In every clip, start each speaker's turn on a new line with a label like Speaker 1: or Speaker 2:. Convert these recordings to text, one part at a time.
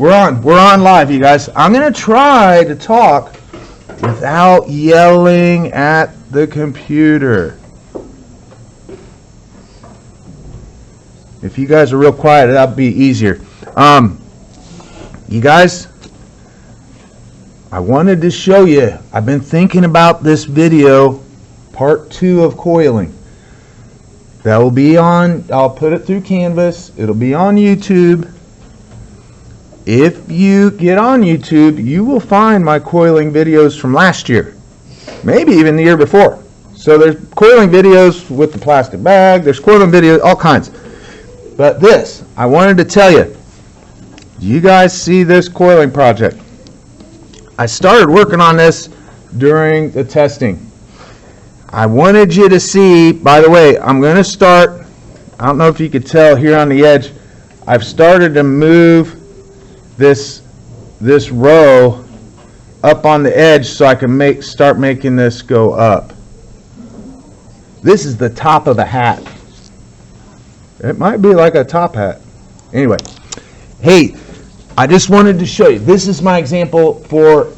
Speaker 1: we're on live, you guys. I'm going to try to talk without yelling at the computer. If you guys are real quiet, that'll be easier. You guys, I wanted to show you, I've been thinking about this video, part 2 of coiling. That will be on, I'll put it through Canvas, it'll be on YouTube. If you get on YouTube, you will find my coiling videos from last year, maybe even the year before. So there's coiling videos with the plastic bag, there's coiling videos, all kinds. But this, I wanted to tell you, do you guys see this coiling project? I started working on this during the testing. I wanted you to see, by the way, I'm going to start, I don't know if you could tell here on the edge, I've started to move this row up on the edge so I can start making this go up. This is the top of a hat. It might be like a top hat. Anyway, hey, I just wanted to show you. This is my example for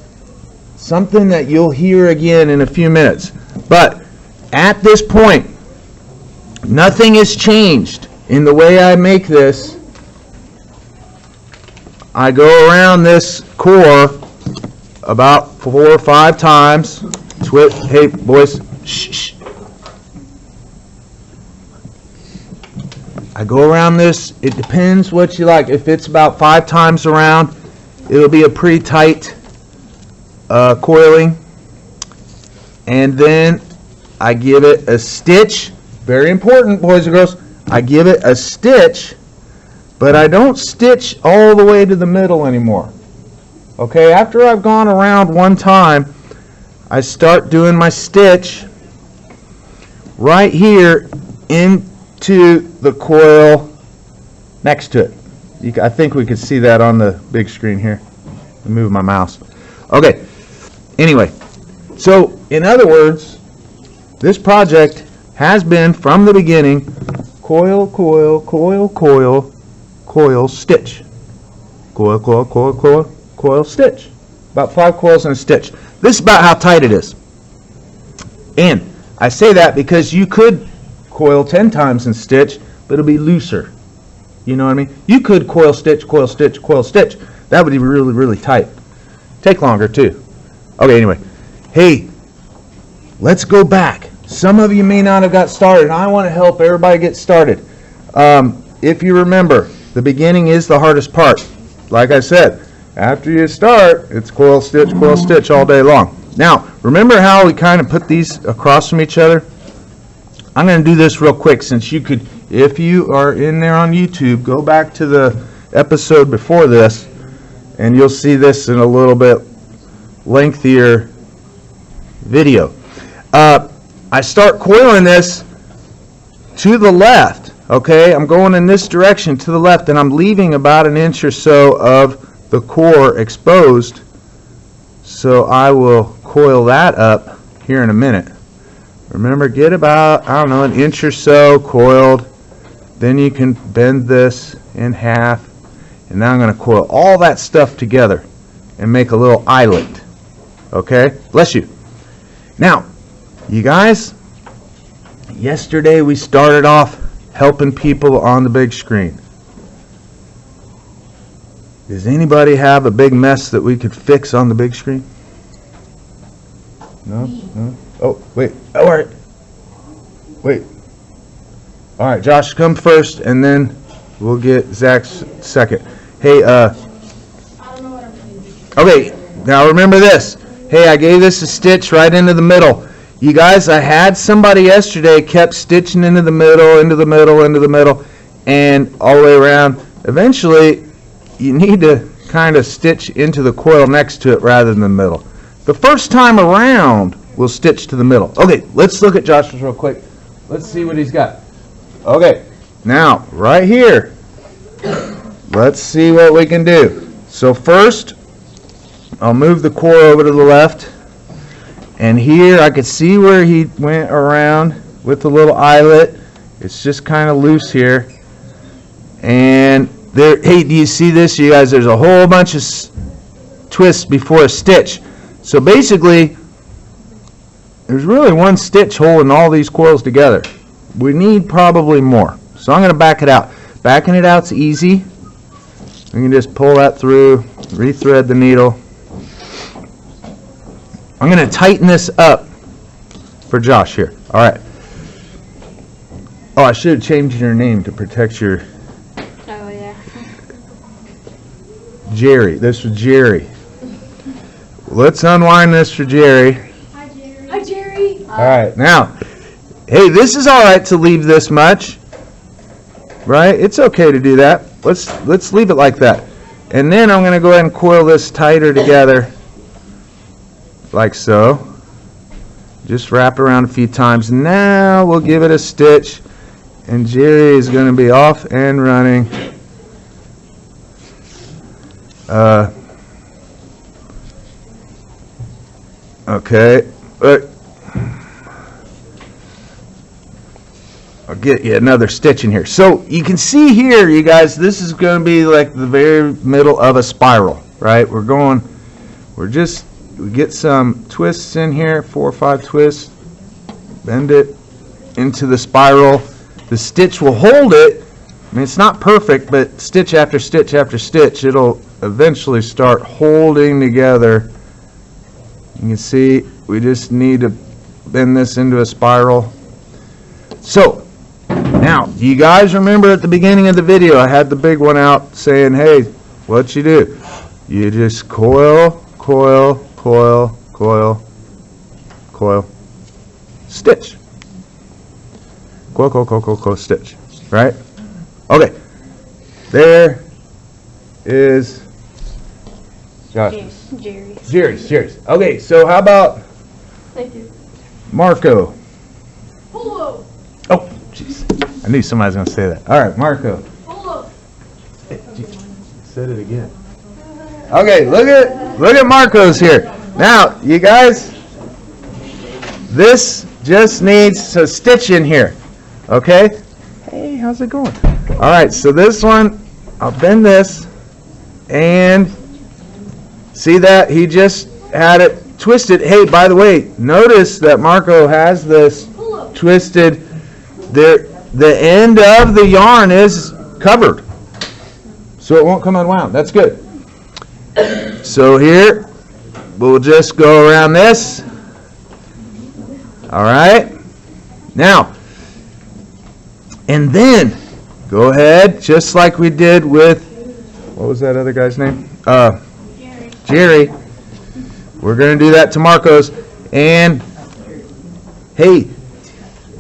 Speaker 1: something that you'll hear again in a few minutes. But at this point, nothing has changed in the way I make this. I go around this core about 4 or 5 times. Hey, boys, shh. I go around this, it depends what you like. If it's about 5 times around, it'll be a pretty tight coiling. And then I give it a stitch. Very important, boys and girls. I give it a stitch, but I don't stitch all the way to the middle anymore. Okay, after I've gone around one time, I start doing my stitch right here into the coil next to it. I think we could see that on the big screen here. Let me move my mouse. Okay, anyway, so in other words, this project has been from the beginning coil, coil, coil, coil, coil, stitch. Coil, coil, coil, coil, coil, stitch. About 5 coils and a stitch. This is about how tight it is. And I say that because you could coil 10 times and stitch, but it'll be looser. You know what I mean? You could coil, stitch, coil, stitch, coil, stitch. That would be really, really tight. Take longer too. Okay, anyway. Hey, let's go back. Some of you may not have got started. I want to help everybody get started. If you remember, the beginning is the hardest part. Like I said, after you start, it's coil, stitch all day long. Now, remember how we kind of put these across from each other? I'm going to do this real quick since you could, if you are in there on YouTube, go back to the episode before this and you'll see this in a little bit lengthier video. I start coiling this to the left, okay? I'm going in this direction to the left and I'm leaving about 1 inch or so of the core exposed. So I will coil that up here in a minute. Remember, get about, I don't know, 1 inch or so coiled. Then you can bend this in half. And now I'm going to coil all that stuff together and make a little eyelet. Okay? Bless you. Now, you guys, yesterday we started off helping people on the big screen. Does anybody have a big mess that we could fix on the big screen? No? No? Oh, wait. All right. Wait. All right, Josh, come first, and then we'll get Zach's second. Hey,
Speaker 2: I don't know what I'm doing.
Speaker 1: okay, now remember this. Hey, I gave this a stitch right into the middle. You guys, I had somebody yesterday kept stitching into the middle, into the middle, into the middle, and all the way around. Eventually, you need to kind of stitch into the coil next to it rather than the middle. The first time around, we'll stitch to the middle. Okay, let's look at Josh's real quick. Let's see what he's got. Okay, now, right here, let's see what we can do. So first, I'll move the core over to the left. And here, I could see where he went around with the little eyelet. It's just kind of loose here. And there, hey, do you see this, you guys? There's a whole bunch of twists before a stitch. So basically, there's really one stitch holding all these coils together. We need probably more. So I'm going to back it out. Backing it out's easy. You can just pull that through, rethread the needle. I'm going to tighten this up for Josh here. All right. Oh, I should have changed your name to protect your...
Speaker 2: Oh, yeah.
Speaker 1: Jerry. This was Jerry. Let's unwind this for Jerry.
Speaker 2: Hi, Jerry. Hi, Jerry.
Speaker 1: All right. Now, hey, this is all right to leave this much. Right? It's okay to do that. Let's leave it like that. And then I'm going to go ahead and coil this tighter together. Like so. Just wrap around a few times. Now we'll give it a stitch. And Jerry is going to be off and running. Okay. I'll get you another stitch in here. So you can see here, you guys, this is going to be like the very middle of a spiral, right? We get some twists in here, 4 or 5 twists, bend it into the spiral. The stitch will hold it. I mean, it's not perfect, but stitch after stitch after stitch, it'll eventually start holding together. You can see we just need to bend this into a spiral. So, now, do you guys remember at the beginning of the video, I had the big one out saying, hey, what you do? You just coil, coil, coil, coil, coil, stitch. Coil, coil, coil, coil, coil, stitch. Right? Okay. There is Josh. Jerry's. Okay, so how about
Speaker 2: Thank you.
Speaker 1: Marco?
Speaker 2: Polo.
Speaker 1: Oh, jeez. I knew somebody was going to say that. All right, Marco.
Speaker 2: Polo.
Speaker 1: Said it again. Okay, look at Marco's here. Now, you guys, this just needs a stitch in here. Okay? Hey, how's it going? All right, so this one, I'll bend this, and see that? He just had it twisted. Hey, by the way, notice that Marco has this twisted. The end of the yarn is covered, so it won't come unwound. That's good. So here, we'll just go around this. All right. Now, and then go ahead, just like we did with, what was that other guy's name? Jerry. We're going to do that to Marco's. And, hey,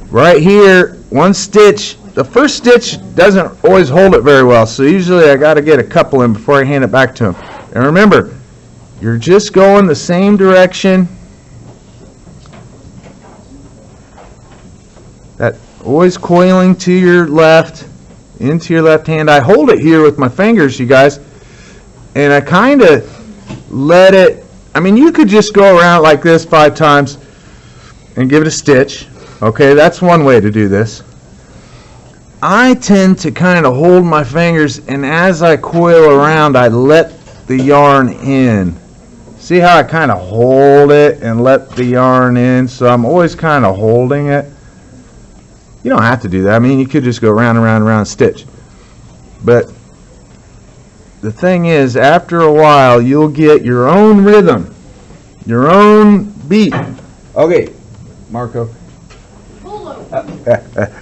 Speaker 1: right here, one stitch. The first stitch doesn't always hold it very well, so usually I got to get a couple in before I hand it back to him. And remember, you're just going the same direction. That always coiling to your left, into your left hand. I hold it here with my fingers, you guys, and I kind of let it, I mean, you could just go around like this 5 times and give it a stitch. Okay, that's one way to do this. I tend to kind of hold my fingers, and as I coil around, I let the yarn in. See how I kind of hold it and let the yarn in? So I'm always kind of holding it. You don't have to do that. I mean, you could just go round and round and round and stitch. But the thing is, after a while, you'll get your own rhythm, your own beat. Okay, Marco.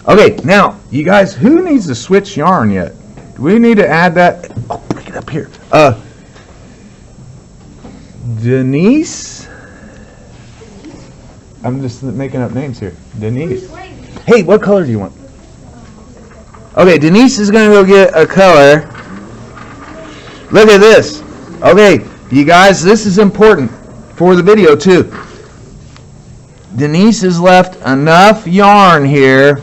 Speaker 1: Okay, now, you guys, who needs to switch yarn yet? Do we need to add that? Oh, pick it up here. Denise? I'm just making up names here. Denise. Hey, what color do you want? Okay, Denise is going to go get a color. Look at this. Okay, you guys, this is important for the video too. Denise has left enough yarn here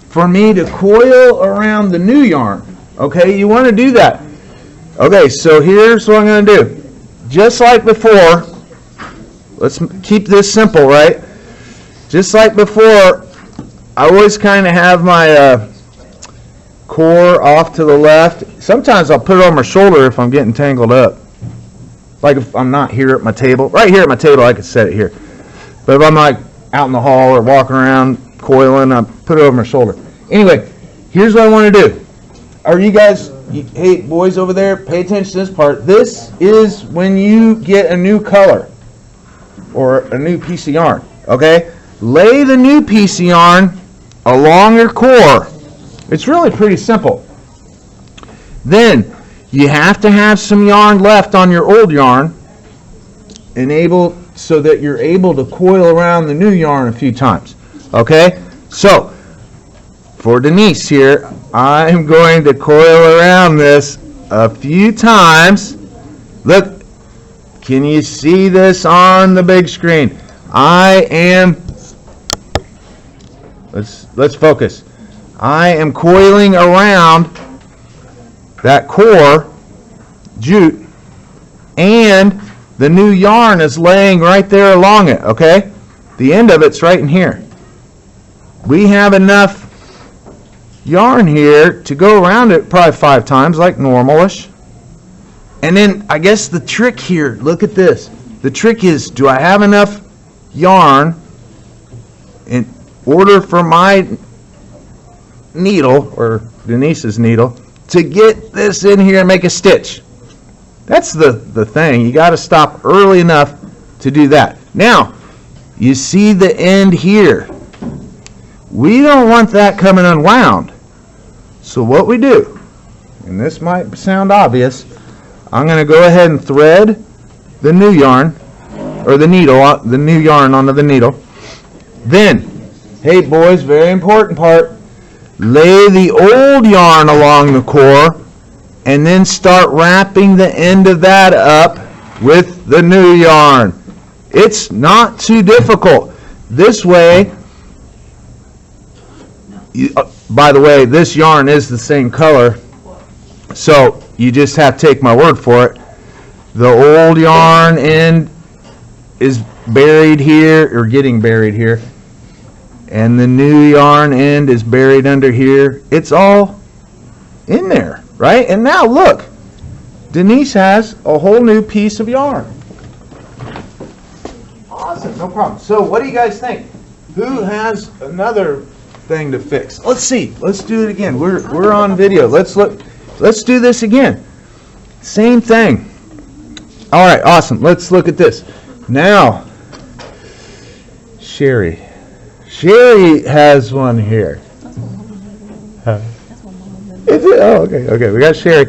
Speaker 1: for me to coil around the new yarn. Okay, you want to do that. Okay, so here's what I'm going to do. Just like before, let's keep this simple, right? Just like before, I always kind of have my core off to the left. Sometimes I'll put it on my shoulder if I'm getting tangled up. Like if I'm not here at my table. Right here at my table, I could set it here. But if I'm like out in the hall or walking around coiling, I put it over my shoulder. Anyway, here's what I want to do. Are you guys, hey boys over there, pay attention to this part. This is when you get a new color or a new piece of yarn, okay? Lay the new piece of yarn along your core. It's really pretty simple. Then you have to have some yarn left on your old yarn so that you're able to coil around the new yarn a few times, okay? So for Denise here, I'm going to coil around this a few times. Look, can you see this on the big screen? Let's focus. I am coiling around that core jute, and the new yarn is laying right there along it, okay? The end of it's right in here. We have enough yarn here to go around it probably 5 times like normalish. And then I guess the trick here, look at this. The trick is, do I have enough yarn in order for my needle, or Denise's needle, to get this in here and make a stitch? That's the thing. You got to stop early enough to do that. Now, you see the end here. We don't want that coming unwound. So what we do, and this might sound obvious, I'm going to go ahead and thread the new yarn, or the needle, the new yarn onto the needle. Then, hey boys, very important part, lay the old yarn along the core, and then start wrapping the end of that up with the new yarn. It's not too difficult. This way, by the way, this yarn is the same color, so you just have to take my word for it. The old yarn end is buried here, or getting buried here, and the new yarn end is buried under here. It's all in there, right? And now look, Denise has a whole new piece of yarn. Awesome, no problem. So what do you guys think? Who has another thing to fix? Let's see. Let's do it again. We're on video. Let's do this again. Same thing. All right, awesome. Let's look at this. Now, Sherry has one here. Is it? Oh, okay. We got Sherry.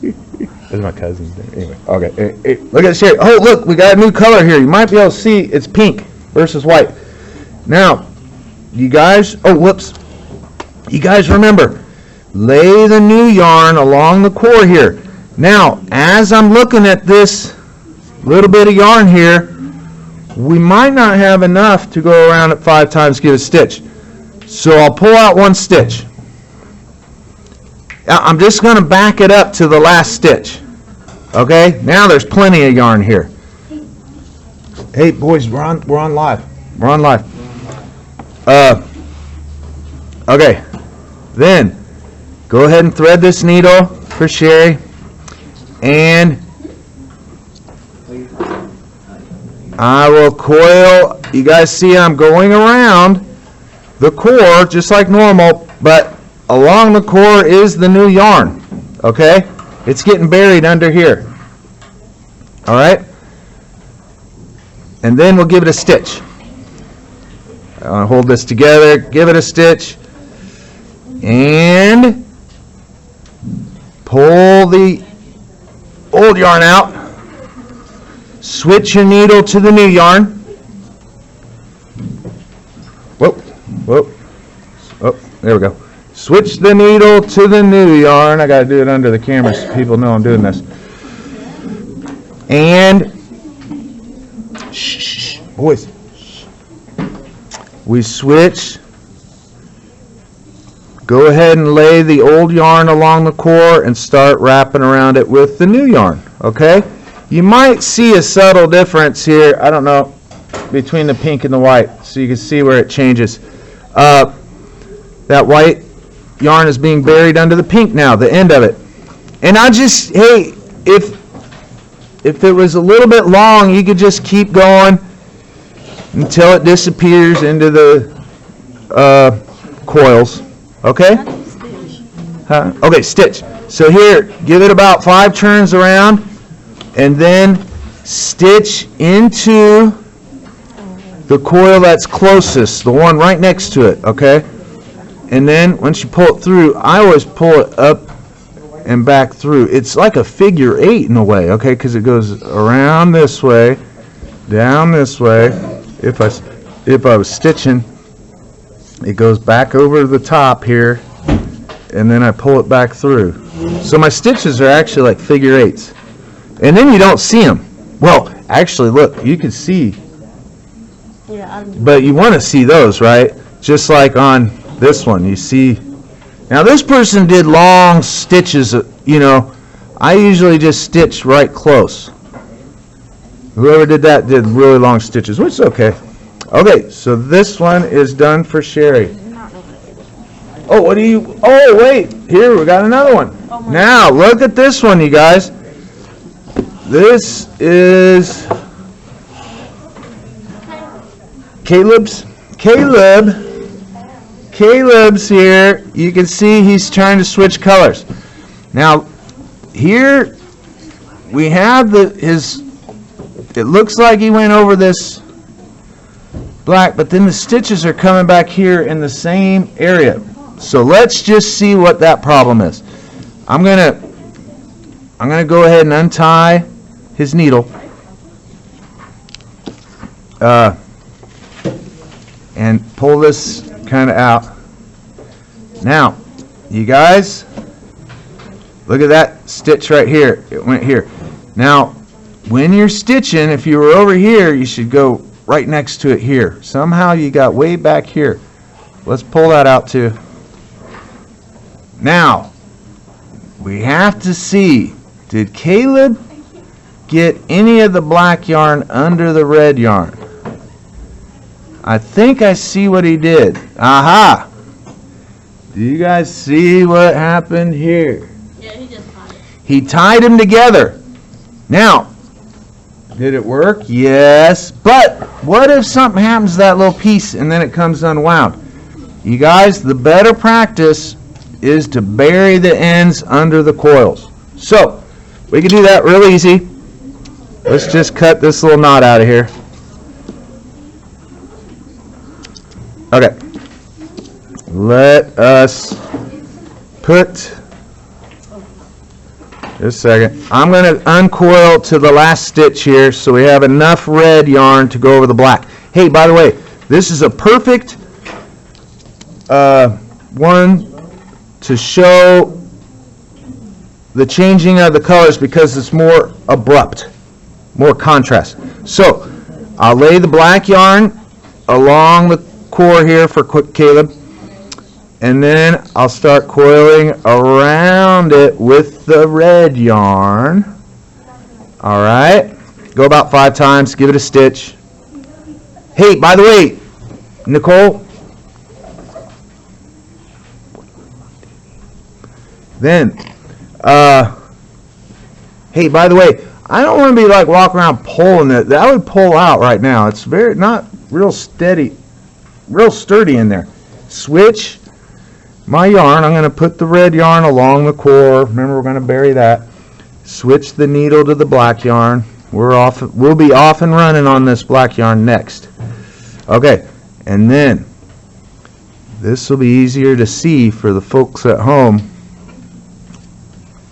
Speaker 1: This is my cousin. Anyway, okay. Hey, look at Sherry. Oh, look, we got a new color here. You might be able to see it's pink versus white. Now, you guys, you guys remember, lay the new yarn along the core here. Now, as I'm looking at this little bit of yarn here, we might not have enough to go around it 5 times, give a stitch. So I'll pull out 1 stitch. I'm just going to back it up to the last stitch. Okay, now there's plenty of yarn here. Hey boys, we're on live. We're on live. Okay, then go ahead and thread this needle for Sherry, and I will coil. You guys see I'm going around the core just like normal, but along the core is the new yarn. Okay, it's getting buried under here. All right, and then we'll give it a stitch. I'll hold this together, give it a stitch, and pull the old yarn out. Switch your needle to the new yarn. Whoa. Oh, there we go. Switch the needle to the new yarn. I got to do it under the camera so people know I'm doing this. And, shh, boys. We switch. Go ahead and lay the old yarn along the core and start wrapping around it with the new yarn, okay? You might see a subtle difference here, I don't know, between the pink and the white, so you can see where it changes. That white yarn is being buried under the pink now, the end of it. And I just, hey, if it was a little bit long, you could just keep going until it disappears into the coils. Okay? Huh? Okay, stitch. So here, give it about 5 turns around, and then stitch into the coil that's closest, the one right next to it, okay? And then once you pull it through, I always pull it up and back through. It's like a figure 8 in a way, okay? Because it goes around this way, down this way. If I was stitching, it goes back over the top here, and then I pull it back through. So my stitches are actually like figure 8s. And then you don't see them. Well, actually, look, you can see.
Speaker 2: Yeah,
Speaker 1: But you want to see those, right? Just like on this one, you see. Now this person did long stitches, you know. I usually just stitch right close. Whoever did that did really long stitches, which is okay. Okay, so this one is done for Sherry. Oh, what do you, oh wait, here we got another one. Now, look at this one, you guys. This is Caleb's here. You can see he's trying to switch colors. Now, here we have it looks like he went over this black, but then the stitches are coming back here in the same area. So let's just see what that problem is. I'm gonna go ahead and untie his needle. And pull this kind of out. Now, you guys, look at that stitch right here. It went here. Now, when you're stitching, if you were over here, you should go right next to it here. Somehow you got way back here. Let's pull that out too. Now, we have to see, did Caleb get any of the black yarn under the red yarn? I think I see what he did. Aha! Do you guys see what happened here?
Speaker 2: Yeah, he just tied it.
Speaker 1: He tied them together. Now, did it work? Yes. But what if something happens to that little piece and then it comes unwound? You guys, the better practice is to bury the ends under the coils. So, we can do that real easy. Let's just cut this little knot out of here. Okay. Let us put, just a second, I'm going to uncoil to the last stitch here so we have enough red yarn to go over the black. Hey, by the way, this is a perfect one to show the changing of the colors because it's more abrupt, more contrast. So, I'll lay the black yarn along the core here for Caleb, and then I'll start coiling around it with the red yarn. Alright, go about 5 times, give it a stitch. Hey, by the way, Nicole, then, hey, by the way, I don't want to be like walking around pulling it. That would pull out right now. It's very, not real steady, real sturdy in there. Switch my yarn. I'm going to put the red yarn along the core. Remember, we're going to bury that. Switch the needle to the black yarn. We'll be off and running on this black yarn next. Okay, and then this will be easier to see for the folks at home.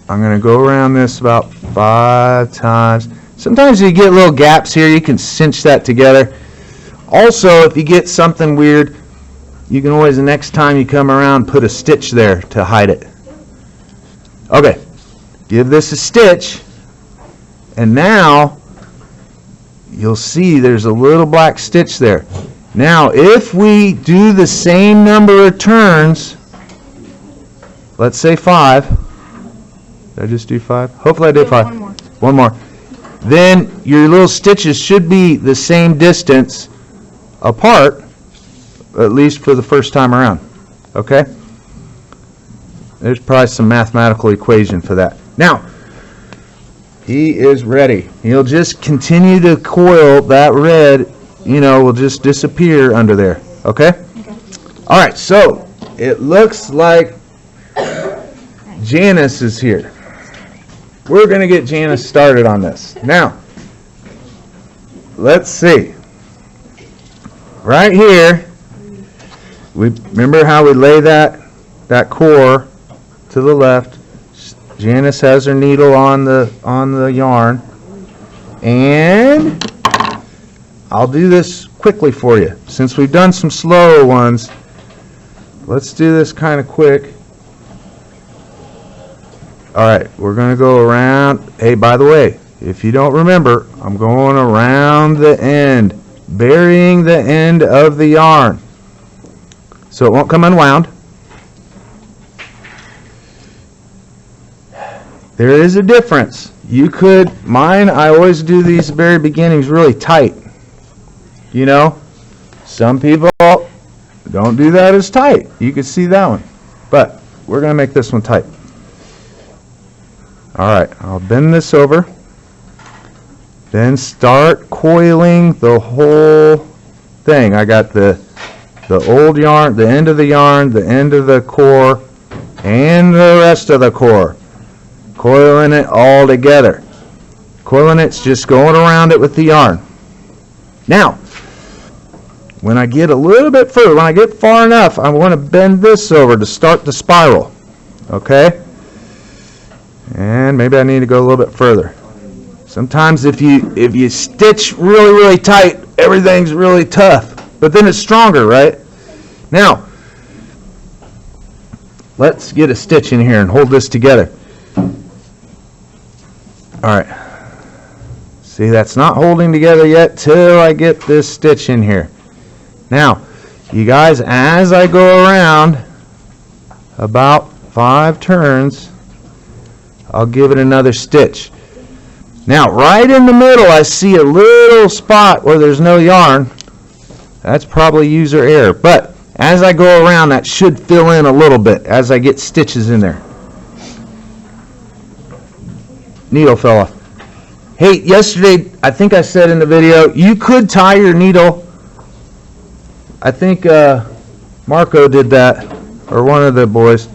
Speaker 1: I'm going to go around this about 5 times. Sometimes you get little gaps here. You can cinch that together. Also, if you get something weird, you can always, the next time you come around, put a stitch there to hide it. Okay, give this a stitch, and now you'll see there's a little black stitch there. Now, if we do the same number of turns, let's say 5. Did I just do 5? Hopefully I did 5. One more. Then your little stitches should be the same distance apart, at least for the first time around. Okay? There's probably some mathematical equation for that. Now, he is ready. He'll just continue to coil. That red, will just disappear under there. Okay? All right, so it looks like Janice is here. We're going to get Janice started on this. Now, let's see. Right here, remember how we lay that core to the left. Janice has her needle on the yarn, and I'll do this quickly for you. Since we've done some slower ones, let's do this kind of quick. Alright, we're going to go around. Hey, by the way, if you don't remember, I'm going around the end, burying the end of the yarn, so it won't come unwound. There is a difference. Mine, I always do these very beginnings really tight. Some people don't do that as tight. You can see that one. But we're going to make this one tight. Alright, I'll bend this over. Then start coiling the whole thing. I got the old yarn, the end of the yarn, the end of the core, and the rest of the core. Coiling it all together. Coiling it's just going around it with the yarn. Now, when I get a little bit further, when I get far enough, I want to bend this over to start the spiral. Okay? And maybe I need to go a little bit further. Sometimes if you stitch really, really tight, everything's really tough. But then it's stronger, right? Now, let's get a stitch in here and hold this together. Alright, see, that's not holding together yet till I get this stitch in here. Now, you guys, as I go around about 5 turns, I'll give it another stitch. Now, right in the middle, I see a little spot where there's no yarn. That's probably user error, but as I go around, that should fill in a little bit as I get stitches in there. Needle fell off. Hey, yesterday, I think I said in the video, you could tie your needle. I think Marco did that, or one of the boys.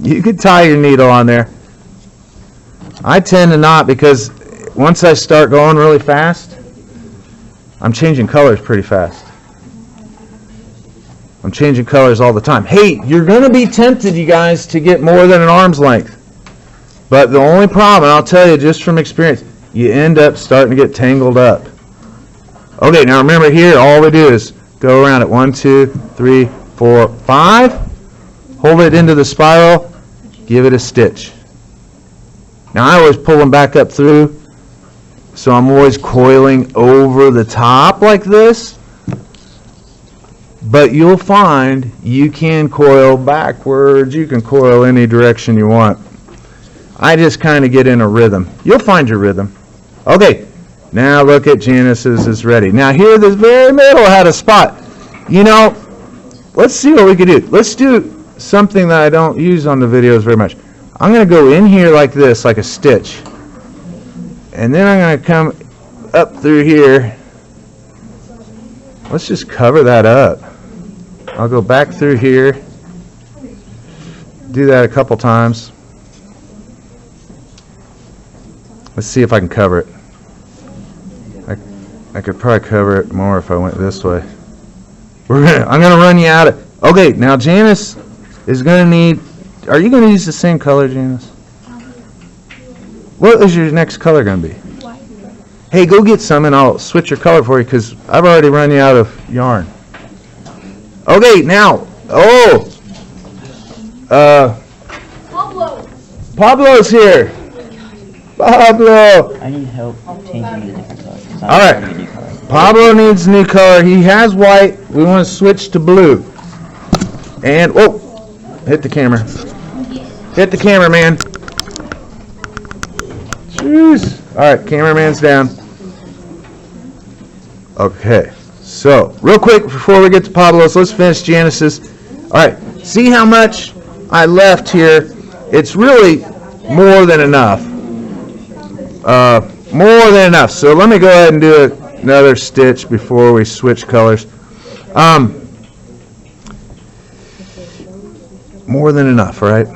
Speaker 1: You could tie your needle on there. I tend to not, because once I start going really fast, I'm changing colors pretty fast. I'm changing colors all the time. Hey, you're going to be tempted, you guys, to get more than an arm's length. But the only problem, I'll tell you just from experience, you end up starting to get tangled up. Okay, now remember here, all we do is go around it. 1, 2, 3, 4, 5. Hold it into the spiral. Give it a stitch. Now I always pull them back up through, so I'm always coiling over the top like this. But you'll find you can coil backwards. You can coil any direction you want. I just kind of get in a rhythm. You'll find your rhythm. Okay, now look at Janice's is ready. Now here, this very middle had a spot. Let's see what we can do. Let's do something that I don't use on the videos very much. I'm going to go in here like this, like a stitch. And then I'm going to come up through here. Let's just cover that up. I'll go back through here. Do that a couple times. Let's see if I can cover it. I could probably cover it more if I went this way. I'm going to run you out of... Okay, now Janice is going to need... Are you going to use the same color, Janice? What is your next color going to be?
Speaker 2: White.
Speaker 1: Hey, go get some and I'll switch your color for you because I've already run you out of yarn. Okay, now... Pablo's here. Pablo!
Speaker 3: I need help changing the different colors.
Speaker 1: Alright, Pablo needs a new color. He has white. We want to switch to blue. And, whoa, hit the camera. Hit the camera, man. Jeez. Alright, cameraman's down. Okay, so, real quick before we get to Pablo's, let's finish Janice's. Alright, see how much I left here, it's really more than enough. More than enough. So let me go ahead and do another stitch before we switch colors. More than enough, right?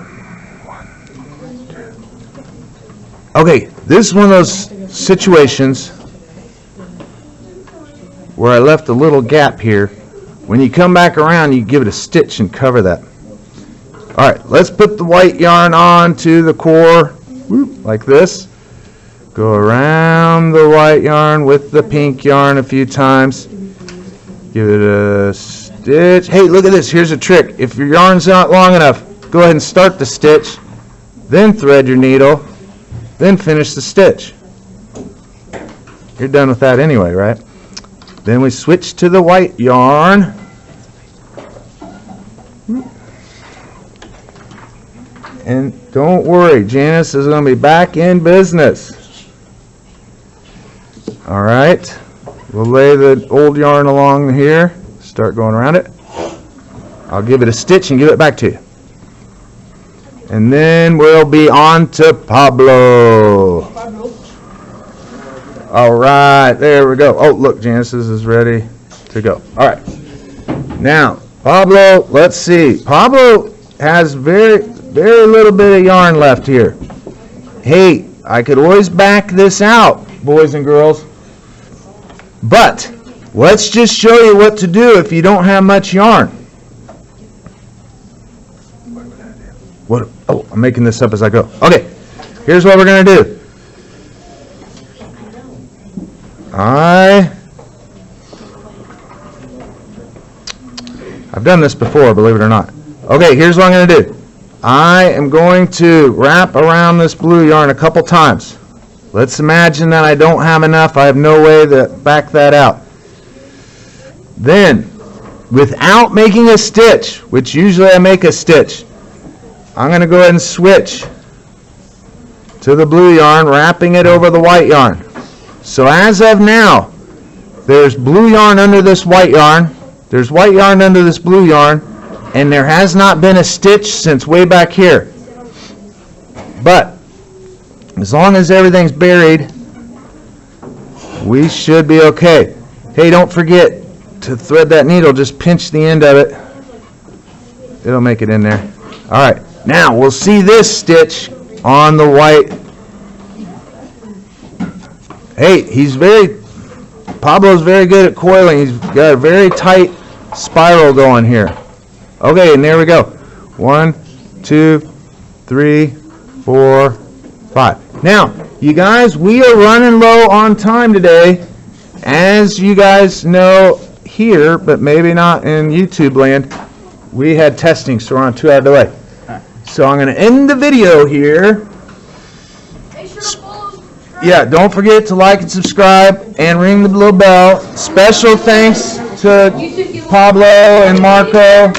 Speaker 1: Okay, this is one of those situations where I left a little gap here. When you come back around, you give it a stitch and cover that. All right, let's put the white yarn on to the core, like this. Go around the white yarn with the pink yarn a few times. Give it a stitch. Hey, look at this. Here's a trick. If your yarn's not long enough, go ahead and start the stitch, then thread your needle, then finish the stitch. You're done with that anyway, right? Then we switch to the white yarn. And don't worry, Janice is going to be back in business. All right, we'll lay the old yarn along here, start going around it. I'll give it a stitch and give it back to you. And then we'll be on to Pablo. All right, there we go. Oh, look, Janice is ready to go. All right. Now, Pablo, let's see. Pablo has very little bit of yarn left here. Hey, I could always back this out, boys and girls. But let's just show you what to do if you don't have much yarn. What? Oh, I'm making this up as I go. Okay, here's what we're going to do. I've done this before, believe it or not. Okay, here's what I'm going to do. I am going to wrap around this blue yarn a couple times. Let's imagine that I don't have enough. I have no way to back that out. Then, without making a stitch, which usually I make a stitch, I'm going to go ahead and switch to the blue yarn, wrapping it over the white yarn. So as of now, there's blue yarn under this white yarn, there's white yarn under this blue yarn, and there has not been a stitch since way back here. But as long as everything's buried, we should be okay. Hey, don't forget to thread that needle. Just pinch the end of it. It'll make it in there. All right. Now, we'll see this stitch on the white. Hey, Pablo's very good at coiling. He's got a very tight spiral going here. Okay, and there we go. 1, 2, 3, 4, 5. Now, you guys, we are running low on time today. As you guys know here, but maybe not in YouTube land, we had testing, so we're on a 2-hour delay. So I'm going to end the video here. Yeah, don't forget to like and subscribe and ring the little bell. Special thanks to Pablo and Marco.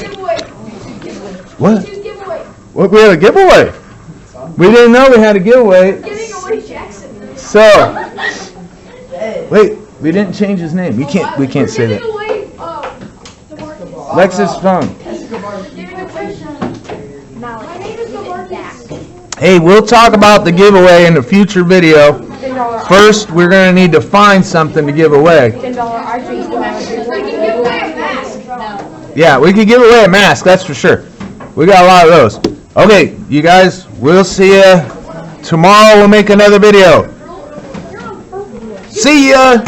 Speaker 1: What? What? We had a giveaway. We didn't know we had a giveaway. So, wait, we didn't change his name. We can't say that. Lex's phone. Hey, we'll talk about the giveaway in a future video. First, we're going to need to find something to give away. Yeah, we could give away a mask, that's for sure. We got a lot of those. Okay, you guys, we'll see you tomorrow. We'll make another video. See ya!